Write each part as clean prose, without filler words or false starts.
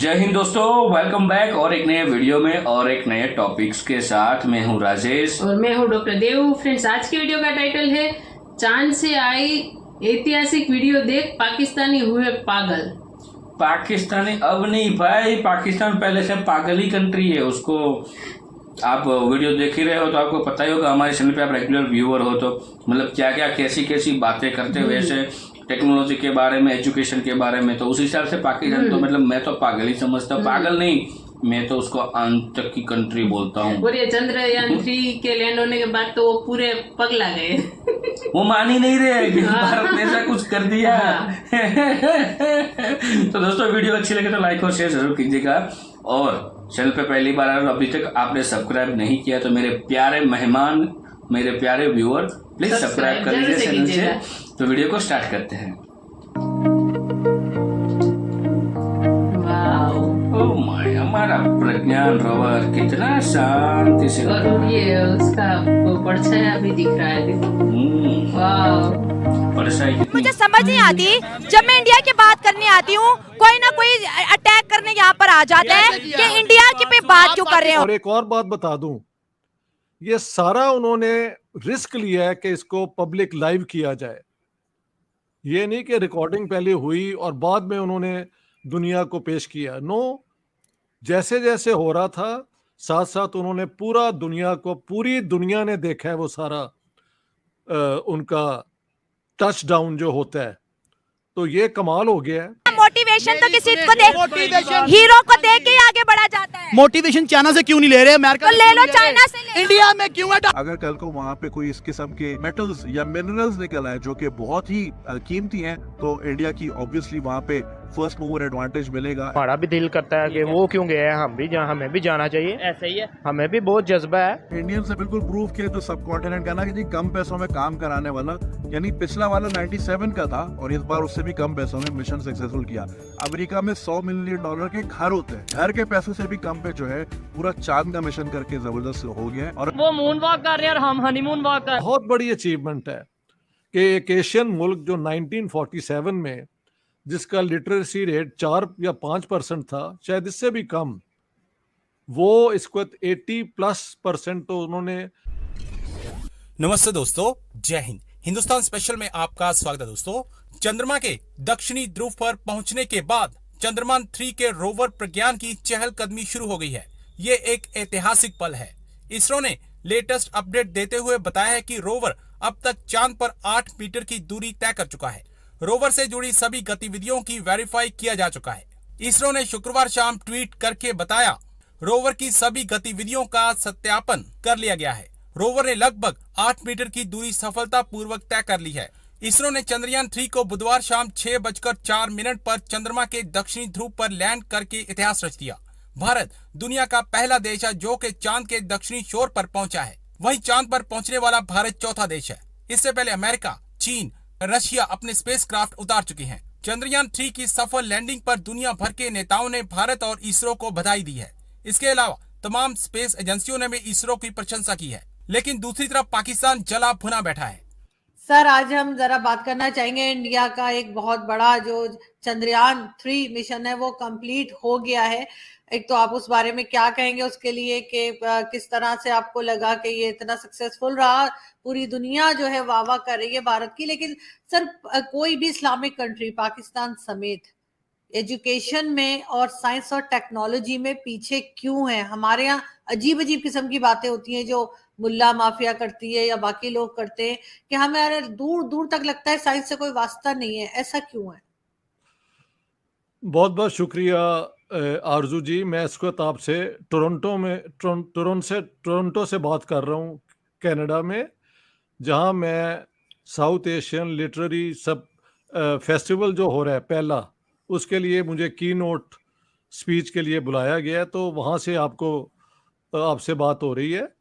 जय हिंद दोस्तों, welcome back और एक नए वीडियो में और एक नए टॉपिक्स के साथ। मैं हूं राजेश और मैं हूं डॉक्टर देव। फ्रेंड्स, आज की वीडियो का टाइटल है चांद से आई ऐतिहासिक वीडियो देख पाकिस्तानी हुए पागल। पाकिस्तानी अब नहीं भाई, पाकिस्तान पहले से पागल ही कंट्री है। उसको आप वीडियो देख ही रहे हो तो आपको पता ही होगा, हमारे चैनल पे आप रेगुलर व्यूअर हो तो मतलब क्या क्या कैसी कैसी बातें करते हुए ऐसे टेक्नोलॉजी के बारे में, एजुकेशन के बारे में, तो उस हिसाब से पाकिस्तान तो मतलब मैं तो पागल ही समझता हूँ। पागल नहीं, मैं तो उसको अंत तक की कंट्री बोलता हूँ। और ये चंद्रयान 3 के लैंड होने के बाद तो वो पूरे पगला गए। वो मान ही नहीं रहे कि भारत ने ऐसा कुछ कर दिया। तो दोस्तों, वीडियो अच्छी लगे तो लाइक और शेयर जरूर कीजिएगा, और चैनल पे पहली बार आए और अभी तक आपने सब्सक्राइब नहीं किया तो मेरे प्यारे मेहमान, मेरे प्यारे व्यूअर, प्लीज सब्सक्राइब कर लीजिए चैनल से। तो वीडियो को स्टार्ट करते हैं। ओह माय, हमारा प्रज्ञान रोवर कितना शांति से, और ये उसका परछाया भी दिख रहा है। मुझे समझ नहीं आती, जब मैं इंडिया की बात करने आती हूँ कोई ना कोई अटैक करने यहाँ पर आ जाता है कि इंडिया की पे बात क्यों कर रहे हो। और एक और बात बता दूं, ये सारा उन्होंने रिस्क लिया है कि इसको पब्लिक लाइव किया जाए। ये नहीं कि रिकॉर्डिंग पहले हुई और बाद में उन्होंने दुनिया को पेश किया। नो, जैसे जैसे हो रहा था साथ साथ उन्होंने पूरी दुनिया ने देखा है वो सारा उनका टच डाउन जो होता है। तो ये कमाल हो गया है। मोटिवेशन तो किसी को हीरो को देख के आगे बढ़ा जाता है। मोटिवेशन चाइना से क्यों नहीं ले रहे? अमेरिका तो ले लो, चाइना से ले लो। इंडिया में क्यों है? अगर कल को वहाँ पे कोई इस किस्म के मेटल्स या मिनरल्स निकल आए जो कि बहुत ही कीमती हैं, तो इंडिया की ऑब्वियसली वहाँ पे फर्स्ट मूवर एडवांटेज मिलेगा। हमारा भी दिल करता है कि वो क्यों गए हैं, हमें भी जाना चाहिए। ऐसा ही है, हमें भी बहुत जज्बा है। इंडियन से बिल्कुल प्रूव किया तो सब कॉन्टिनेंट का ना कि जी कम पैसों में काम कराने वाला, यानी पिछला वाला 97 का था और इस बार उससे भी कम पैसों में मिशन सक्सेसफुल किया। अमेरिका में $100 मिलियन के घर होते हैं, घर के पैसों से भी कम पे जो है पूरा चांद का मिशन करके जबरदस्त हो गया है। और वो मून वॉक कर रहे हैं और हम हनीमून वॉक कर। बहुत बड़ी अचीवमेंट है कि एक एशियन मुल्क जो 1947 में जिसका लिटरेसी रेट 4 या 5% था, शायद इससे भी कम, वो इसको 80+% तो उन्होंने। नमस्ते दोस्तों, जय हिंद। हिंदुस्तान स्पेशल में आपका स्वागत है। दोस्तों, चंद्रमा के दक्षिणी ध्रुव पर पहुंचने के बाद चंद्रयान 3 के रोवर प्रज्ञान की चहलकदमी शुरू हो गई है। ये एक ऐतिहासिक पल है। इसरो ने लेटेस्ट अपडेट देते हुए बताया है कि रोवर अब तक चांद पर 8 मीटर की दूरी तय कर चुका है। रोवर से जुड़ी सभी गतिविधियों की वेरीफाई किया जा चुका है। इसरो ने शुक्रवार शाम ट्वीट करके बताया, रोवर की सभी गतिविधियों का सत्यापन कर लिया गया है। रोवर ने लगभग 8 मीटर की दूरी सफलतापूर्वक तय कर ली है। इसरो ने चंद्रयान 3 को बुधवार शाम 6:04 पर चंद्रमा के दक्षिणी ध्रुव पर लैंड करके इतिहास रच दिया। भारत दुनिया का पहला देश है जो कि चांद के दक्षिणी छोर पर पहुंचा है। वहीं चांद पर पहुंचने वाला भारत चौथा देश है। इससे पहले अमेरिका, चीन, रशिया अपने स्पेसक्राफ्ट उतार चुके हैं। चंद्रयान 3 की सफल लैंडिंग पर दुनिया भर के नेताओं ने भारत और इसरो को बधाई दी है। इसके अलावा तमाम स्पेस एजेंसियों ने भी इसरो की प्रशंसा की है। लेकिन दूसरी तरफ पाकिस्तान जला भुना बैठा है। सर, आज हम जरा बात करना चाहेंगे इंडिया का एक बहुत बड़ा जो चंद्रयान 3 मिशन है वो कंप्लीट हो गया है। एक तो आप उस बारे में क्या कहेंगे उसके लिए कि किस तरह से आपको लगा कि ये इतना सक्सेसफुल रहा। पूरी दुनिया जो है वाह वाह कर रही है भारत की, लेकिन सर कोई भी इस्लामिक कंट्री पाकिस्तान समेत एजुकेशन में और साइंस और टेक्नोलॉजी में पीछे क्यों है? हमारे यहाँ अजीब अजीब किस्म की बातें होती हैं जो मुल्ला माफिया करती है या बाकी लोग करते हैं कि हमें यार दूर दूर तक लगता है साइंस से कोई वास्ता नहीं है। ऐसा क्यों है? बहुत बहुत शुक्रिया आरजू जी। मैं इस वक्त आपसे टोरंटो से बात कर रहा हूँ, कनाडा में, जहाँ मैं साउथ एशियन लिटरेरी सब फेस्टिवल जो हो रहा है पहला, उसके लिए मुझे की नोट स्पीच के लिए बुलाया गया है। तो वहाँ से आपसे बात हो रही है।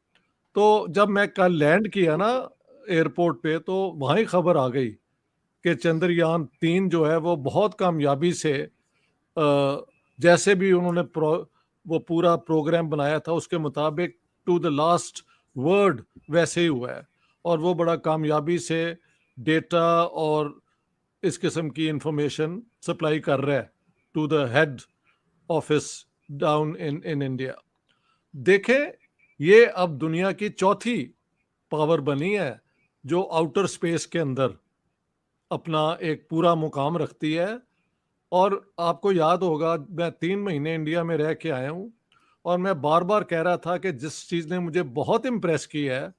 तो जब मैं कल लैंड किया ना एयरपोर्ट पे, तो वहाँ ही खबर आ गई कि चंद्रयान 3 जो है वो बहुत कामयाबी से जैसे भी उन्होंने वो पूरा प्रोग्राम बनाया था उसके मुताबिक टू द लास्ट वर्ड वैसे ही हुआ है, और वो बड़ा कामयाबी से डेटा और इस किस्म की इंफॉर्मेशन सप्लाई कर रहा है to the head office down in India. देखें, ये अब दुनिया की चौथी पावर बनी है जो आउटर स्पेस के अंदर अपना एक पूरा मुकाम रखती है। और आपको याद होगा, मैं 3 महीने इंडिया में रह के आया हूँ और मैं बार बार कह रहा था कि जिस चीज़ ने मुझे बहुत इम्प्रेस की है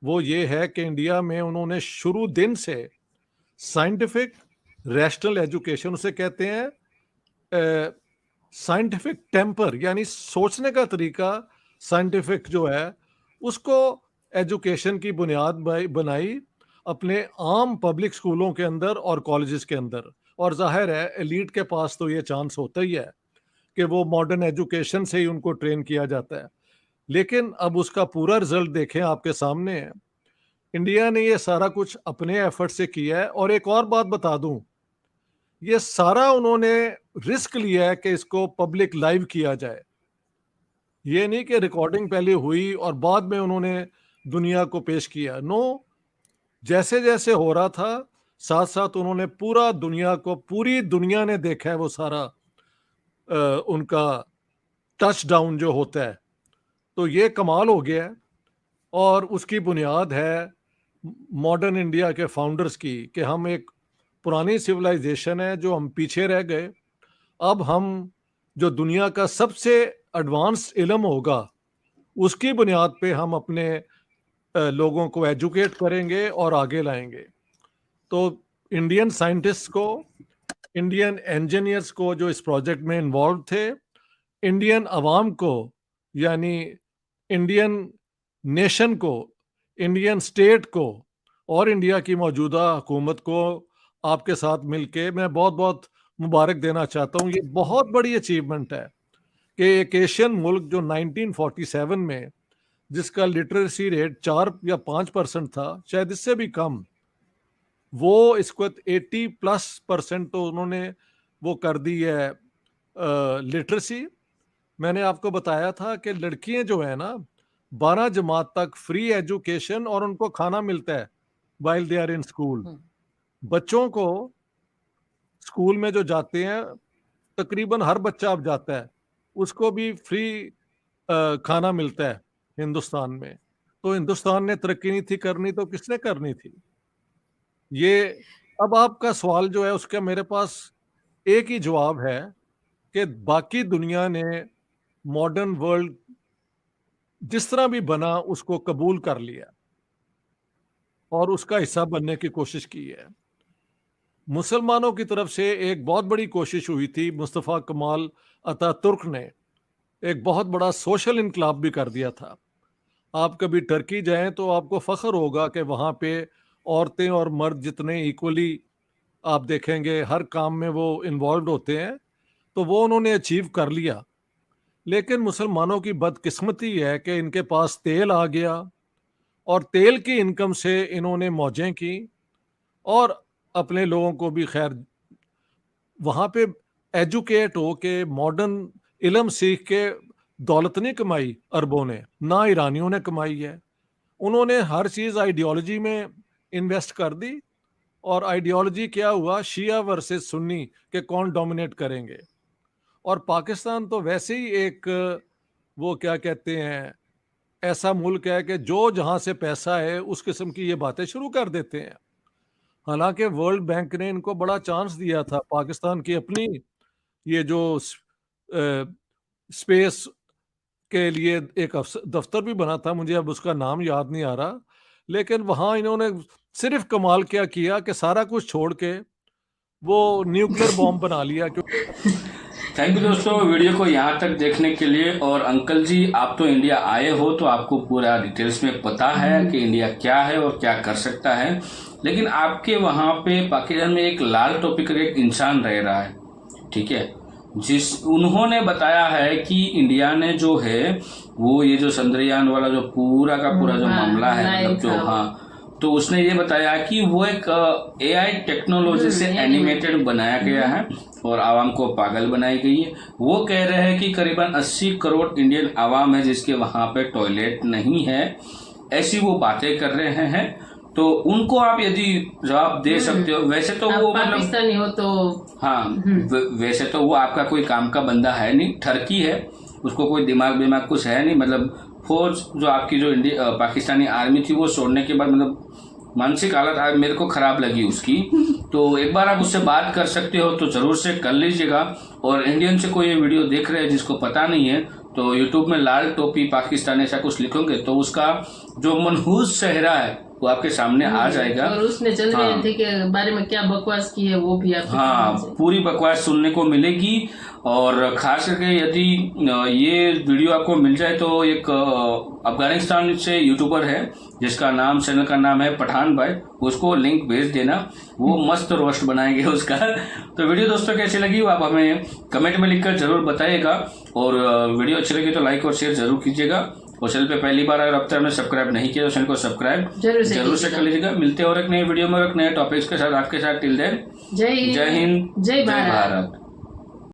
वो ये है कि इंडिया में उन्होंने शुरू दिन से साइंटिफिक रैशनल एजुकेशन, उसे कहते हैं साइंटिफिक टेम्पर, यानी सोचने का तरीका साइंटिफिक जो है, उसको एजुकेशन की बुनियाद बनाई अपने आम पब्लिक स्कूलों के अंदर और कॉलेजेस के अंदर। और जाहिर है एलीट के पास तो ये चांस होता ही है कि वो मॉडर्न एजुकेशन से ही उनको ट्रेन किया जाता है। लेकिन अब उसका पूरा रिजल्ट देखें, आपके सामने है। इंडिया ने ये सारा कुछ अपने एफर्ट से किया है। और एक और बात बता दूं, ये सारा उन्होंने रिस्क लिया है कि इसको पब्लिक लाइव किया जाए। ये नहीं कि रिकॉर्डिंग पहले हुई और बाद में उन्होंने दुनिया को पेश किया। नो, जैसे जैसे हो रहा था साथ साथ उन्होंने पूरी दुनिया ने देखा है वो सारा उनका टच डाउन जो होता है। तो ये कमाल हो गया है और उसकी बुनियाद है मॉडर्न इंडिया के फाउंडर्स की कि हम एक पुरानी सिविलाइजेशन है जो हम पीछे रह गए। अब हम जो दुनिया का सबसे एडवांस्ड इल्म होगा उसकी बुनियाद पे हम अपने लोगों को एजुकेट करेंगे और आगे लाएंगे। तो इंडियन साइंटिस्ट को, इंडियन इंजीनियर्स को जो इस प्रोजेक्ट में इन्वॉल्व थे, इंडियन अवाम को यानी इंडियन नेशन को, इंडियन स्टेट को और इंडिया की मौजूदा हुकूमत को आपके साथ मिलके मैं बहुत बहुत मुबारक देना चाहता हूँ। ये बहुत बड़ी अचीवमेंट है कि एक एशियन मुल्क जो 1947 में जिसका लिटरेसी रेट 4 या 5% था, शायद इससे भी कम, वो इसको 80+% तो उन्होंने वो कर दी है लिटरेसी। मैंने आपको बताया था कि लड़कियां जो है ना 12 जमात तक फ्री एजुकेशन और उनको खाना मिलता है while they are in school. बच्चों को स्कूल में जो जाते हैं, तकरीबन हर बच्चा अब जाता है, उसको भी फ्री खाना मिलता है हिंदुस्तान में। तो हिंदुस्तान ने तरक्की नहीं थी करनी तो किसने करनी थी? ये अब आपका सवाल जो है उसका मेरे पास एक ही जवाब है कि बाकी दुनिया ने मॉडर्न वर्ल्ड जिस तरह भी बना उसको कबूल कर लिया और उसका हिस्सा बनने की कोशिश की है। मुसलमानों की तरफ से एक बहुत बड़ी कोशिश हुई थी। मुस्तफ़ा कमाल अतातुर्क ने एक बहुत बड़ा सोशल इनकलाब भी कर दिया था। आप कभी टर्की जाएं तो आपको फख्र होगा कि वहाँ पे औरतें और मर्द जितने इक्वली आप देखेंगे हर काम में वो इन्वॉल्व होते हैं। तो वो उन्होंने अचीव कर लिया। लेकिन मुसलमानों की बदकिस्मती है कि इनके पास तेल आ गया और तेल की इनकम से इन्होंने मौजें की और अपने लोगों को भी खैर वहाँ पे एजुकेट हो के मॉडर्न इल्म सीख के दौलत नहीं कमाई अरबों ने, ना ईरानियों ने कमाई है। उन्होंने हर चीज़ आइडियोलॉजी में इन्वेस्ट कर दी और आइडियोलॉजी क्या हुआ, शिया वर्सेस सुन्नी के कौन डोमिनेट करेंगे। और पाकिस्तान तो वैसे ही एक वो क्या कहते हैं ऐसा मुल्क है कि जो जहाँ से पैसा है उस किस्म की ये बातें शुरू कर देते हैं। हालांकि वर्ल्ड बैंक ने इनको बड़ा चांस दिया था। पाकिस्तान की अपनी ये जो स्पेस के लिए एक दफ्तर भी बना था, मुझे अब उसका नाम याद नहीं आ रहा, लेकिन वहाँ इन्होंने सिर्फ कमाल क्या किया कि सारा कुछ छोड़ के वो न्यूक्लियर बॉम्ब बना लिया। थैंक यू दोस्तों वीडियो को यहाँ तक देखने के लिए। और अंकल जी, आप तो इंडिया आए हो तो आपको पूरा डिटेल्स में पता है कि इंडिया क्या है और क्या कर सकता है। लेकिन आपके वहाँ पे पाकिस्तान में एक लाल टोपी का एक इंसान रह रहा है, ठीक है, उन्होंने बताया है कि इंडिया ने जो है वो ये जो चंद्रयान वाला जो पूरा का पूरा जो मामला है, मतलब जो तो उसने ये बताया कि वो एक AI टेक्नोलॉजी से एनिमेटेड बनाया गया है और आवाम को पागल बनाई गई है। वो कह रहे हैं कि करीबन 80 करोड़ इंडियन आवाम है जिसके वहाँ पे टॉयलेट नहीं है, ऐसी वो बातें कर रहे हैं। तो उनको आप यदि जवाब दे सकते हो, वैसे तो आप वो मतलब पाकिस्तानी हो तो हाँ वैसे तो वो आपका कोई काम का बंदा है नहीं, ठरकी है, उसको कोई दिमाग कुछ है नहीं। मतलब फौज जो आपकी जो पाकिस्तानी आर्मी थी वो छोड़ने के बाद मतलब मानसिक हालत आज मेरे को खराब लगी उसकी। तो एक बार आप उससे बात कर सकते हो तो जरूर से कर लीजिएगा। और इंडियन से कोई ये वीडियो देख रहे हैं जिसको पता नहीं है तो यूट्यूब में लाल टोपी पाकिस्तान ऐसा कुछ लिखोगे तो उसका जो मनहूस चेहरा है वो आपके सामने आ जाएगा। और उसने चंद्रयान 3 के बारे में क्या बकवास की है वो भी आप पूरी बकवास सुनने को मिलेगी। और खास करके यदि ये वीडियो आपको मिल जाए तो एक अफगानिस्तान से यूट्यूबर है जिसका नाम, चैनल का नाम है पठान भाई, उसको लिंक भेज देना, वो मस्त रोस्ट बनाएंगे उसका। तो वीडियो दोस्तों कैसी लगी वो आप हमें कमेंट में लिखकर जरूर बताइएगा। और वीडियो अच्छी लगी तो लाइक और शेयर जरूर कीजिएगा। और चैनल पे पहली बार अगर अब तक हमने सब्सक्राइब नहीं किया तो चैनल को सब्सक्राइब जरूर से कर लीजिएगा। मिलते हैं और एक नए वीडियो में और एक नए टॉपिक्स के साथ आपके साथ। टिल देन जय हिंद, जय भारत।